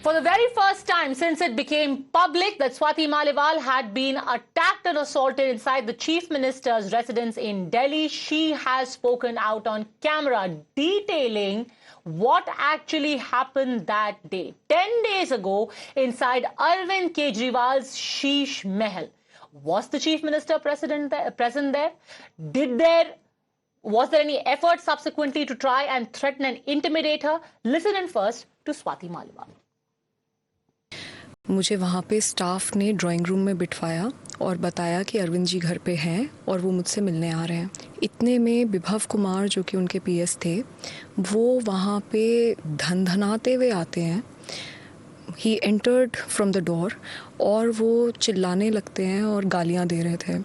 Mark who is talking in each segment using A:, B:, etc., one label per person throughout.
A: For the very first time since it became public that Swati Maliwal had been attacked and assaulted inside the Chief Minister's residence in Delhi, she has spoken out on camera detailing what actually happened that day. 10 days ago, inside Arvind Kejriwal's Sheesh Mahal. Was the Chief Minister present there? Was there any effort subsequently to try and threaten and intimidate her? Listen in first to Swati Maliwal.
B: मुझे वहाँ पे staff ने drawing room में बिठवाया और बताया कि अरविंद जी घर पे हैं और वो मुझसे मिलने आ रहे हैं। इतने में विभव कुमार जो कि उनके पीएस थे वो वहाँ पे धनधनाते हुए आते हैं। He entered from the door और वो चिल्लाने लगते हैं और गालियाँ दे रहे थे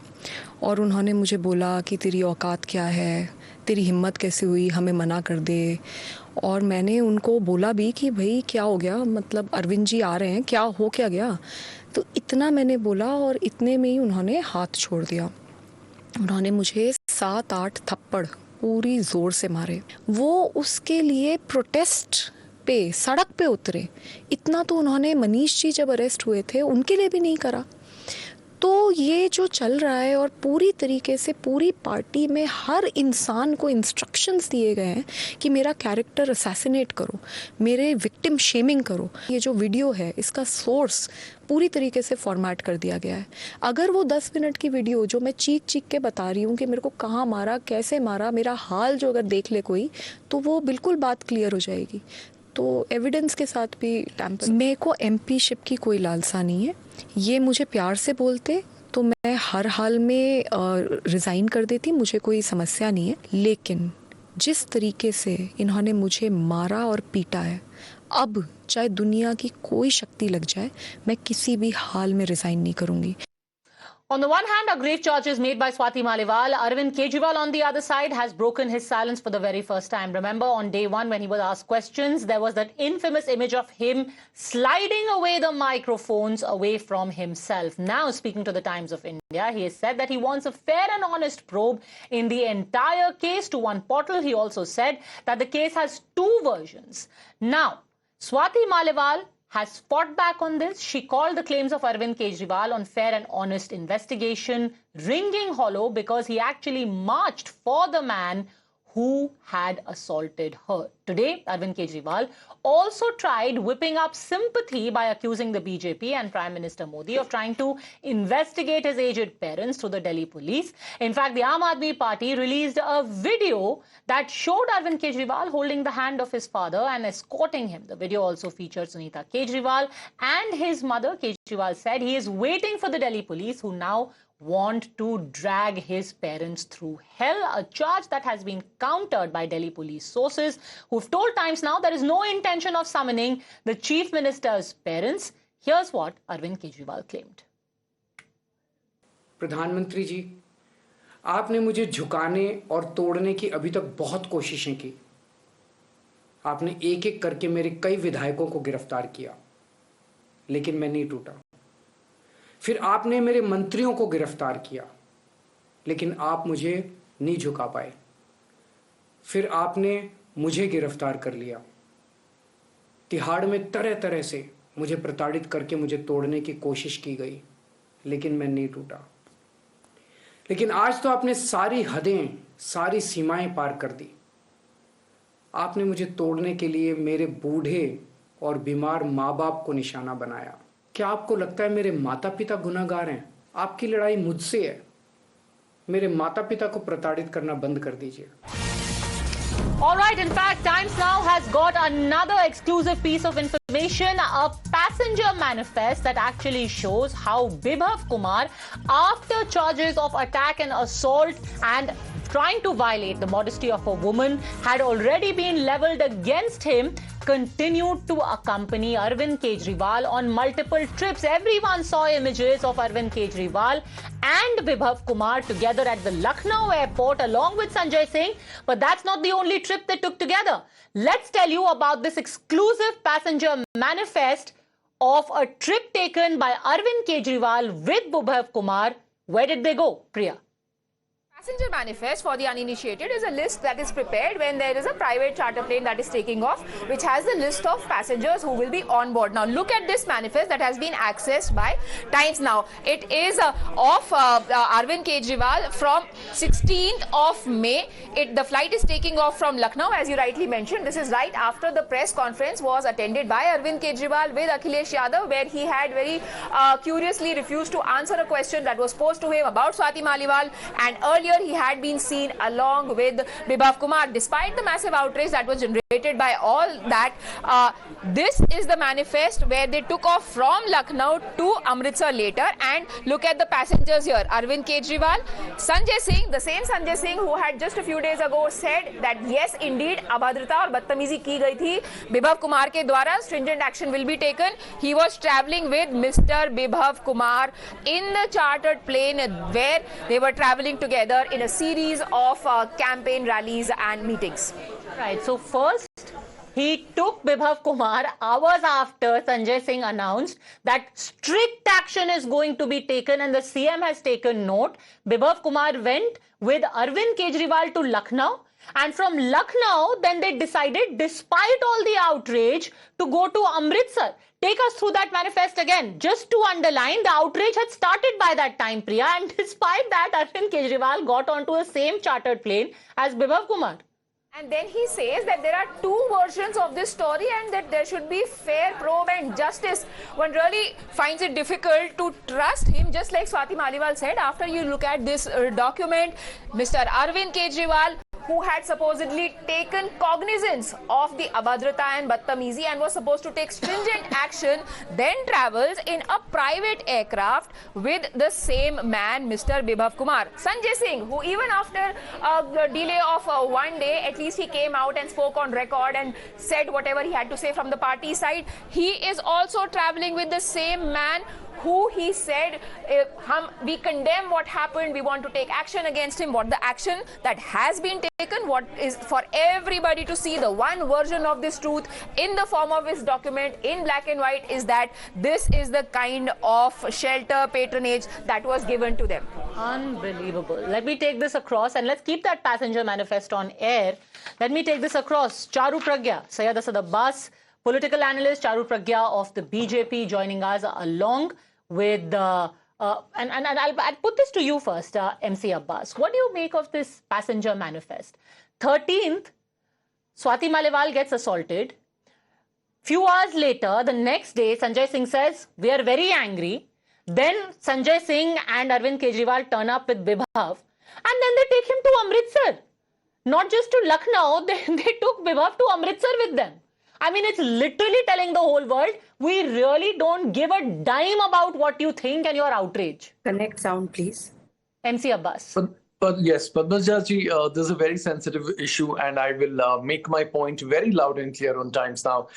B: और उन्होंने मुझे बोला कि तेरी औकात क्या है, तेरी हिम्मत कैसे हुई हमें मना कर दे। और मैंने उनको बोला भी कि भाई क्या हो गया, मतलब अरविंद जी आ रहे हैं, क्या हो क्या गया। तो इतना मैंने बोला और इतने में ही उन्होंने हाथ छोड़ दिया। उन्होंने मुझे 7-8 थप्पड़ पूरी ज़ोर से मारे। वो उसके लिए प्रोटेस्ट पे सड़क पे उतरे। इतना तो उन्होंने मनीष जी जब अरेस्ट हुए थे उनके लिए भी नहीं करा। तो ये जो चल रहा है और पूरी तरीके से पूरी पार्टी में हर इंसान को इंस्ट्रक्शंस दिए गए हैं कि मेरा कैरेक्टर असैसिनेट करो, मेरे विक्टिम शेमिंग करो। ये जो वीडियो है इसका सोर्स पूरी तरीके से फॉर्मेट कर दिया गया है। अगर वो 10 मिनट की वीडियो जो मैं चीख चीख के बता रही हूँ कि मेरे को कहाँ मारा, कैसे मारा, मेरा हाल जो अगर देख ले कोई, तो वो बिल्कुल बात क्लियर हो जाएगी। तो एविडेंस के साथ भी टैम्पर। मेरे को एमपीशिप की कोई लालसा नहीं है। ये मुझे प्यार से बोलते तो मैं हर हाल में रिज़ाइन कर देती, मुझे कोई समस्या नहीं है। लेकिन जिस तरीके से इन्होंने मुझे मारा और पीटा है, अब चाहे दुनिया की कोई शक्ति लग जाए, मैं किसी भी हाल में रिज़ाइन नहीं करूँगी।
A: On the one hand, are grave charges made by Swati Maliwal. Arvind Kejriwal, on the other side, has broken his silence for the very first time. Remember, on day one, when he was asked questions, there was that infamous image of him sliding away the microphones away from himself. Now, speaking to the Times of India, he has said that he wants a fair and honest probe in the entire case. To one portal, he also said that the case has two versions. Now, Swati Maliwal has fought back on this. She called the claims of Arvind Kejriwal on fair and honest investigation ringing hollow because he actually marched for the man who had assaulted her. Today, Arvind Kejriwal also tried whipping up sympathy by accusing the BJP and Prime Minister Modi of trying to investigate his aged parents through the Delhi police. In fact, the Aam Aadmi Party released a video that showed Arvind Kejriwal holding the hand of his father and escorting him. The video also featured Sunita Kejriwal and his mother. Kejriwal said he is waiting for the Delhi police, who now want to drag his parents through hell, a charge that has been countered by Delhi police sources who've told Times Now there is no intention of summoning the Chief Minister's parents. Here's what Arvind Kejriwal claimed.
C: प्रधानमंत्री जी, आपने मुझे झुकाने और तोड़ने की अभी तक बहुत कोशिशें की। आपने एक एक करके मेरे कई विधायकों को गिरफ्तार किया, लेकिन मैं नहीं टूटा। फिर आपने मेरे मंत्रियों को गिरफ्तार किया, लेकिन आप मुझे नहीं झुका पाए। फिर आपने मुझे गिरफ्तार कर लिया। तिहाड़ में तरह तरह से मुझे प्रताड़ित करके मुझे तोड़ने की कोशिश की गई, लेकिन मैं नहीं टूटा। लेकिन आज तो आपने सारी हदें, सारी सीमाएं पार कर दी। आपने मुझे तोड़ने के लिए मेरे बूढ़े और बीमार माँ बाप को निशाना बनाया। क्या आपको लगता है मेरे माता पिता गुनहगार हैं? आपकी लड़ाई मुझसे है। मेरे माता पिता को प्रताड़ित करना बंद कर दीजिए।
A: All right, in fact, Times Now has got another exclusive piece of information, a passenger manifest that actually shows how Bibhav Kumar, after charges of attack and assault and trying to violate the modesty of a woman had already been leveled against him, continued to accompany Arvind Kejriwal on multiple trips. Everyone saw images of Arvind Kejriwal and Bibhav Kumar together at the Lucknow airport along with Sanjay Singh. But that's not the only trip they took together. Let's tell you about this exclusive passenger manifest of a trip taken by Arvind Kejriwal with Bibhav Kumar. Where did they go, Priya?
D: Passenger manifest for the uninitiated is a list that is prepared when there is a private charter plane that is taking off, which has the list of passengers who will be on board. Now look at this manifest that has been accessed by Times Now. It is of Arvind Kejriwal from 16th of May. The flight is taking off from Lucknow, as you rightly mentioned. This is right after the press conference was attended by Arvind Kejriwal with Akhilesh Yadav, where he had very curiously refused to answer a question that was posed to him about Swati Maliwal, and earlier he had been seen along with Bibhav Kumar. Despite the massive outrage that was generated by all that, this is the manifest where they took off from Lucknow to Amritsar later. And look at the passengers here. Arvind Kejriwal, Sanjay Singh, the same Sanjay Singh who had just a few days ago said that yes, indeed, abhadrita aur badtameezi ki gayi thi Bibhav Kumar ke dwara, stringent action will be taken. He was travelling with Mr. Bibhav Kumar in the chartered plane where they were travelling together in a series of campaign rallies and meetings.
A: Right. So first, he took Bibhav Kumar hours after Sanjay Singh announced that strict action is going to be taken and the CM has taken note. Bibhav Kumar went with Arvind Kejriwal to Lucknow, and from Lucknow, then they decided, despite all the outrage, to go to Amritsar. Take us through that manifest again. Just to underline, the outrage had started by that time, Priya, and despite that, Arvind Kejriwal got onto the same chartered plane as Bibhav Kumar.
D: And then he says that there are two versions of this story and that there should be fair probe and justice. One really finds it difficult to trust him, just like Swati Maliwal said. After you look at this document, Mr. Arvind Kejriwal, who had supposedly taken cognizance of the abhadrita and badtameezi and was supposed to take stringent action, then travels in a private aircraft with the same man, Mr. Bibhav Kumar. Sanjay Singh, who even after the delay of 1 day, at least he came out and spoke on record and said whatever he had to say from the party side. He is also traveling with the same man who he said, we condemn what happened, we want to take action against him. What the action that has been taken, what is for everybody to see, the one version of this truth in the form of his document in black and white, is that this is the kind of shelter, patronage that was given to them.
A: Unbelievable. Let me take this across, and let's keep that passenger manifest on air. Let me take this across. Charu Pragya, Syed Asad Abbas, political analyst Charu Pragya of the BJP, joining us along with and I'll put this to you first, MC Abbas. What do you make of this passenger manifest? 13th, Swati Maliwal gets assaulted. Few hours later, the next day, Sanjay Singh says, we are very angry. Then Sanjay Singh and Arvind Kejriwal turn up with Bibhav, and then they take him to Amritsar. Not just to Lucknow, they took Bibhav to Amritsar with them. I mean, it's literally telling the whole world, we really don't give a dime about what you think and your outrage.
E: Connect sound, please.
A: MC Abbas.
F: But yes, Padmaja ji, this is a very sensitive issue, and I will make my point very loud and clear on Times Now.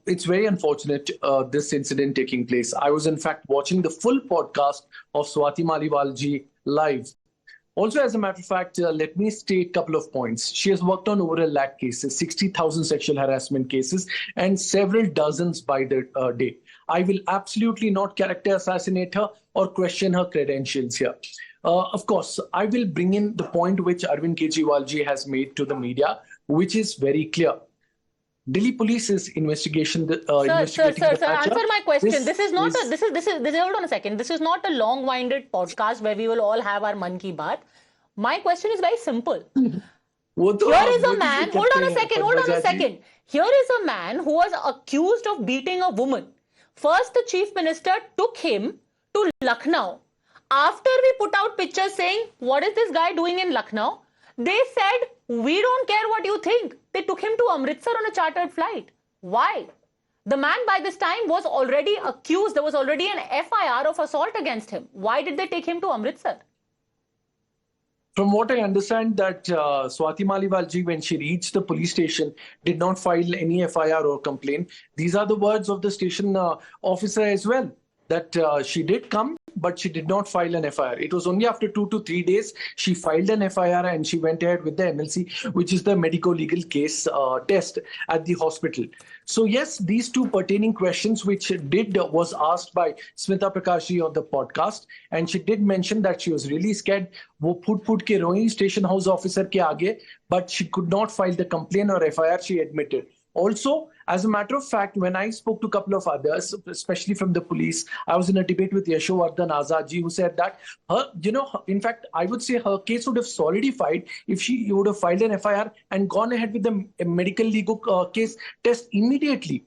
F: It's very unfortunate, this incident taking place. I was in fact watching the full podcast of Swati Maliwal ji live. Also, as a matter of fact, let me state a couple of points. She has worked on over 1 lakh cases, 60,000 sexual harassment cases, and several dozens by the day. I will absolutely not character assassinate her or question her credentials here. Of course, I will bring in the point which Arvind Kejriwal ji has made to the media, which is very clear. Delhi Police's investigation.
A: Sir, answer my question. This is not hold on a second. This is not a long-winded podcast where we will all have our man ki baat. My question is very simple. Here is a man. Hold on a second. Here is a man who was accused of beating a woman. First, the chief minister took him to Lucknow. After we put out pictures saying, what is this guy doing in Lucknow? They said, we don't care what you think. They took him to Amritsar on a chartered flight. Why? The man by this time was already accused. There was already an FIR of assault against him. Why did they take him to Amritsar?
F: From what I understand, that Swati Maliwal ji, when she reached the police station, did not file any FIR or complaint. These are the words of the station officer as well. that she did come, but she did not file an FIR. It was only after 2 to 3 days she filed an FIR and she went ahead with the MLC, which is the medico-legal case test at the hospital. So yes, these two pertaining questions which was asked by Smita Prakash ji on the podcast, and she did mention that she was really scared. वो foot के रोई station house officer के आगे, but she could not file the complaint or FIR, she admitted. Also, as a matter of fact, when I spoke to a couple of others, especially from the police, I was in a debate with Yashovardhan Azad ji, who said that in fact, I would say her case would have solidified if she would have filed an FIR and gone ahead with the medical legal case test immediately.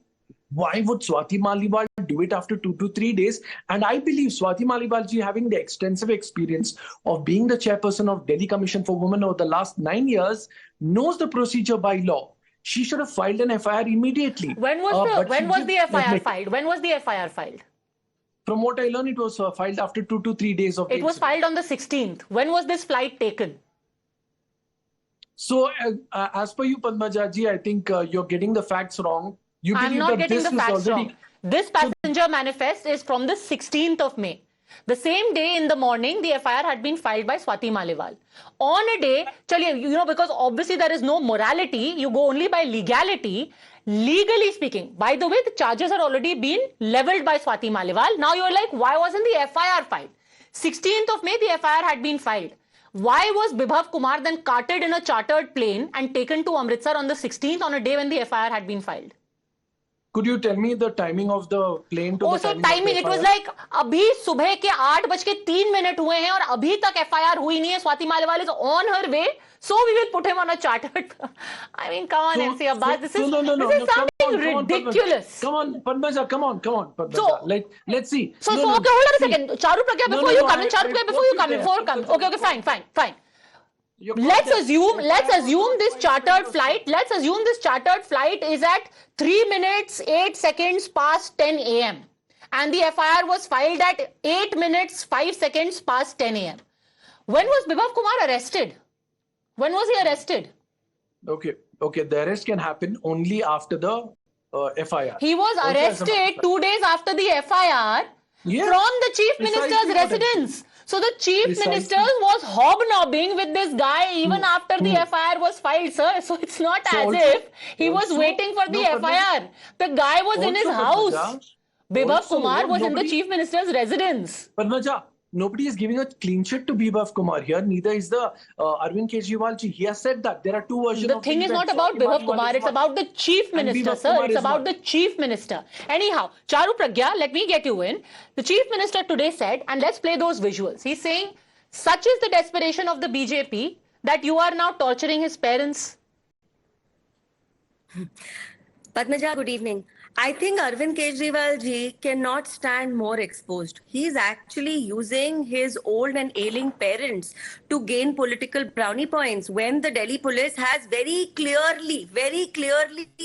F: Why would Swati Maliwal do it after 2 to 3 days? And I believe Swati Maliwal ji, having the extensive experience of being the chairperson of Delhi Commission for Women over the last 9 years, knows the procedure by law. She should have filed an FIR immediately.
A: When was the FIR filed? When was the FIR filed?
F: From what I learned, it was filed after 2 to 3 days of.
A: It was filed on the 16th. When was this flight taken?
F: So, as per you, Padmaja ji, I think you're getting the facts wrong.
A: I'm not getting the facts wrong. This passenger manifest is from the 16th of May. The same day in the morning, the FIR had been filed by Swati Maliwal. On a day, because obviously there is no morality, you go only by legality. Legally speaking, by the way, the charges had already been leveled by Swati Maliwal. Now you're like, why wasn't the FIR filed? 16th of May, the FIR had been filed. Why was Bibhav Kumar then carted in a chartered plane and taken to Amritsar on the 16th on a day when the FIR had been filed?
F: Could you tell me the timing of the plane to the
A: timing? It was like अभी सुबह के 8:03 हुए हैं और अभी तक FIR हुई नहीं है. Swati Maliwal is on her way, so we will put him on a chartered. I mean, come on, MC Abbas. This is something ridiculous.
F: Come on, Padmaja. Come on, Padmaja. Let's see.
A: So okay, hold on a second. Charu Pragya, before you come in. Charu Pragya, before you come in. Okay, fine. Let's assume this chartered flight is at 3 minutes 8 seconds past 10 a.m. and the FIR was filed at 8 minutes 5 seconds past 10 a.m. When was Bibhav Kumar arrested? When was he arrested?
F: Okay. The arrest can happen only after the FIR.
A: He was arrested 2 days after the FIR from the Chief Minister's residence. So the Chief Minister was hobnobbing with this guy even after the FIR was filed, sir. So it's not as if he was waiting for the FIR. The guy was in his house. Bibhav Kumar was in the Chief Minister's residence.
F: Padmaja, nobody is giving a clean sheet to Bibhav Kumar here. Neither is the Arvind Kejriwal ji. He has said that there are two versions.
A: The thing is not about Bibhav Kumar. It's about the Chief Minister, sir. It's about the Chief Minister. Anyhow, Charu Pragya, let me get you in. The Chief Minister today said, and let's play those visuals. He's saying, such is the desperation of the BJP that you are now torturing his parents.
E: Padmaja, good evening. I think Arvind Kejriwal ji cannot stand more exposed. He's actually using his old and ailing parents to gain political brownie points when the Delhi police has very clearly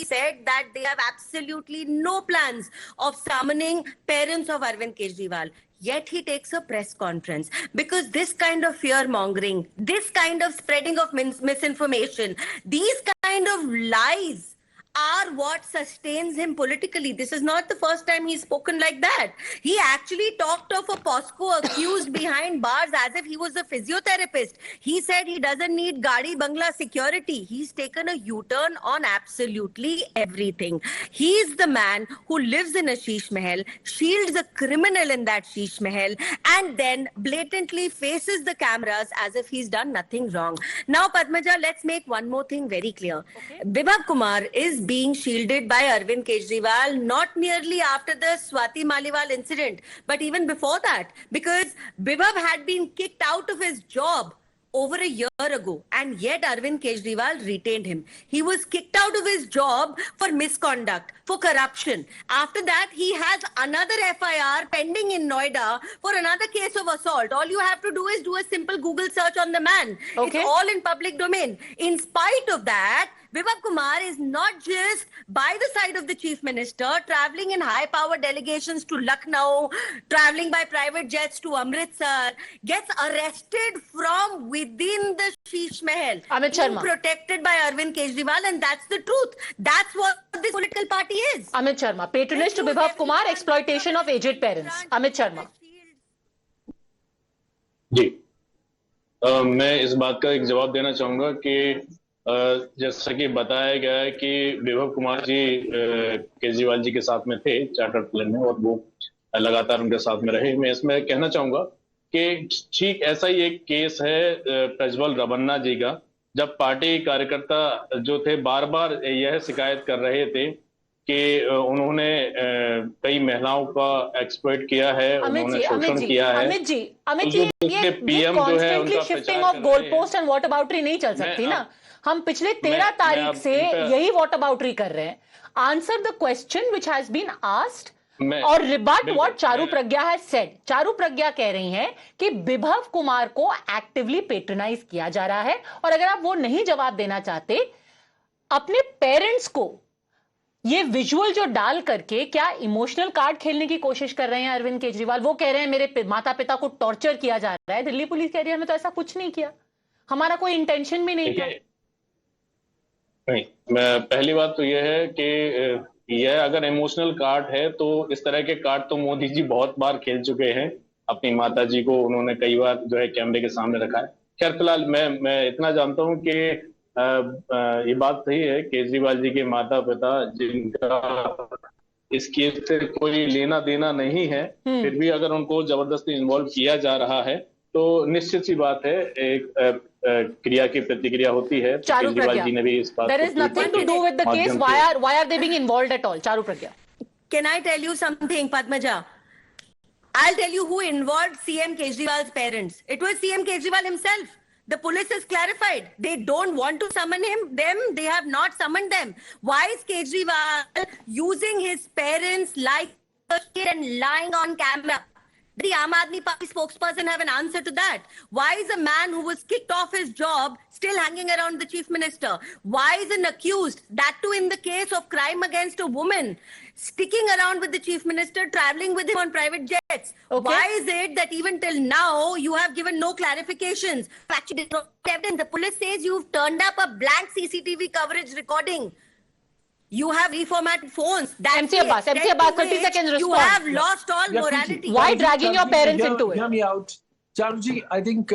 E: said that they have absolutely no plans of summoning parents of Arvind Kejriwal. Yet he takes a press conference because this kind of fear mongering, this kind of spreading of misinformation, these kind of lies are what sustains him politically. This is not the first time he's spoken like that. He actually talked of a POSCO accused behind bars as if he was a physiotherapist. He said he doesn't need Gadi Bangla security. He's taken a U-turn on absolutely everything. He's the man who lives in a Sheesh Mahal, shields a criminal in that Sheesh Mahal, and then blatantly faces the cameras as if he's done nothing wrong. Now, Padmaja, let's make one more thing very clear. Bibhav Kumar is being shielded by Arvind Kejriwal not merely after the Swati Maliwal incident, but even before that, because Bibhav had been kicked out of his job over a year ago, and yet Arvind Kejriwal retained him. He was kicked out of his job for misconduct, for corruption. After that, he has another FIR pending in Noida for another case of assault. All you have to do is do a simple Google search on the man. Okay. It's all in public domain. In spite of that, Vibhav Kumar is not just by the side of the chief minister, traveling in high-power delegations to Lucknow, traveling by private jets to Amritsar, gets arrested from within the Sheesh Mahal,
A: Amit Sharma.
E: protected by Arvind Kejriwal, and that's the truth. That's what this political party is.
A: Amit Sharma, patronage to Vibhav Kumar, exploitation of aged parents. Amit Sharma.
G: जी मैं इस बात का एक जवाब देना चाहूंगा कि जैसा कि बताया गया है कि विभव कुमार जी केजरीवाल जी के साथ में थे चार्टर प्लेन में और वो लगातार उनके साथ में रहे। मैं इसमें कहना चाहूंगा कि ठीक ऐसा ही एक केस है प्रज्वल रवन्ना जी का, जब पार्टी कार्यकर्ता जो थे बार बार यह शिकायत कर रहे थे कि उन्होंने कई महिलाओं का एक्सप्लॉइट किया है, उन्होंने शोषण किया है।
A: अमित जी ये
G: पीएम जो है उनका
A: shifting of goal post and whataboutery नहीं चल सकती ना। हम पिछले 13 तारीख से यही व्हाट अबाउटरी कर रहे हैं। Answer the question which has been asked और rebut what Charu Pragya has said. Charu Pragya कह रही हैं कि विभव कुमार को एक्टिवली पेट्रोनाइज किया जा रहा है, और अगर आप वो नहीं जवाब देना चाहते, अपने पेरेंट्स को ये विजुअल जो डाल करके क्या इमोशनल कार्ड खेलने की कोशिश कर रहे हैं अरविंद केजरीवाल। वो कह रहे हैं मेरे माता पिता को टॉर्चर किया जा रहा है। दिल्ली पुलिस कह रही है हमें तो ऐसा कुछ नहीं किया, हमारा कोई इंटेंशन भी नहीं था।
G: नहीं, मैं पहली बात तो यह है कि यह अगर इमोशनल कार्ड है तो इस तरह के कार्ड तो मोदी जी बहुत बार खेल चुके हैं। अपनी माता जी को उन्होंने कई बार जो है कैमरे के सामने रखा है। खैर फिलहाल मैं इतना जानता हूं कि ये बात सही है, केजरीवाल जी के माता पिता जिनका इस केस से कोई लेना देना नहीं है, फिर भी अगर उनको जबरदस्ती इन्वॉल्व किया जा रहा है तो निश्चित सी बात है एक क्रिया की प्रतिक्रिया होती है। केजरीवाल जी ने भी इस बात
A: There is nothing to do with the case. Why are they being involved at all? Charu Pragya.
E: Can I tell you something, Padmaja? I'll tell you who involved CM Kejriwal's parents. It was CM Kejriwal himself. The police has clarified. They don't want to summon them. They have not summoned them. Why is Kejriwal using his parents like a kid and lying on camera? The Aam Aadmi Party spokesperson have an answer to that. Why is a man who was kicked off his job still hanging around the chief minister? Why is an accused, that too in the case of crime against a woman, sticking around with the chief minister, traveling with him on private jets? Okay. Why is it that even till now you have given no clarifications? Actually, evidence. The police says you've turned up a blank CCTV coverage recording. You have reformatted phones.
A: MC Abbas, 30 seconds response.
E: You have lost all morality.
A: Why dragging your parents into it?
F: Hear me out. Charuji, I think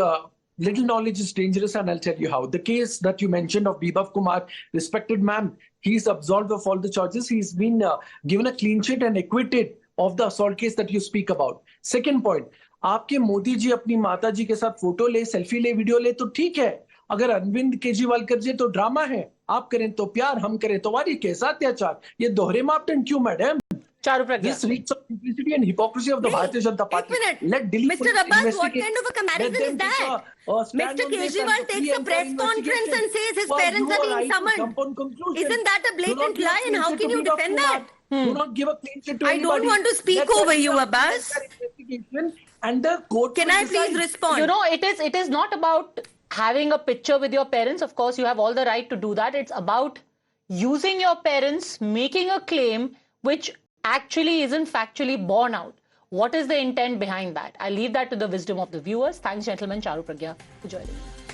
F: little knowledge is dangerous, and I'll tell you how. The case that you mentioned of Vibhav Kumar, respected man, he's absolved of all the charges. He's been given a clean sheet and acquitted of the assault case that you speak about. Second point, आपके मोदी जी अपनी माता जी के साथ photo ले, selfie ले, video ले तो ठीक है। अगर अरविंद केजरीवाल कर जाए तो ड्रामा है, आप करें तो प्यार, हम करें तो वारी, कैसा अत्याचार। ये दोहरे मापदंड क्यों madam?
A: Charu Pragya.
F: This reeks of simplicity and hypocrisy of the Bharatiya Janata Party. Let Delhi
E: Mr. Abbas, what kind of a comparison is that? Mr. Kejriwal takes a press conference and says his parents are being summoned. Isn't that a blatant lie, and how can you defend that?
F: Do not give a clean sheet to
E: I
F: anybody.
E: don't want to speak over you, Abbas.
F: And the court
E: can I please respond?
A: You know, it is not about having a picture with your parents. Of course, you have all the right to do that. It's about using your parents, making a claim which actually isn't factually borne out. What is the intent behind that? I leave that to the wisdom of the viewers. Thanks, gentlemen. Charu Pragya for joining me.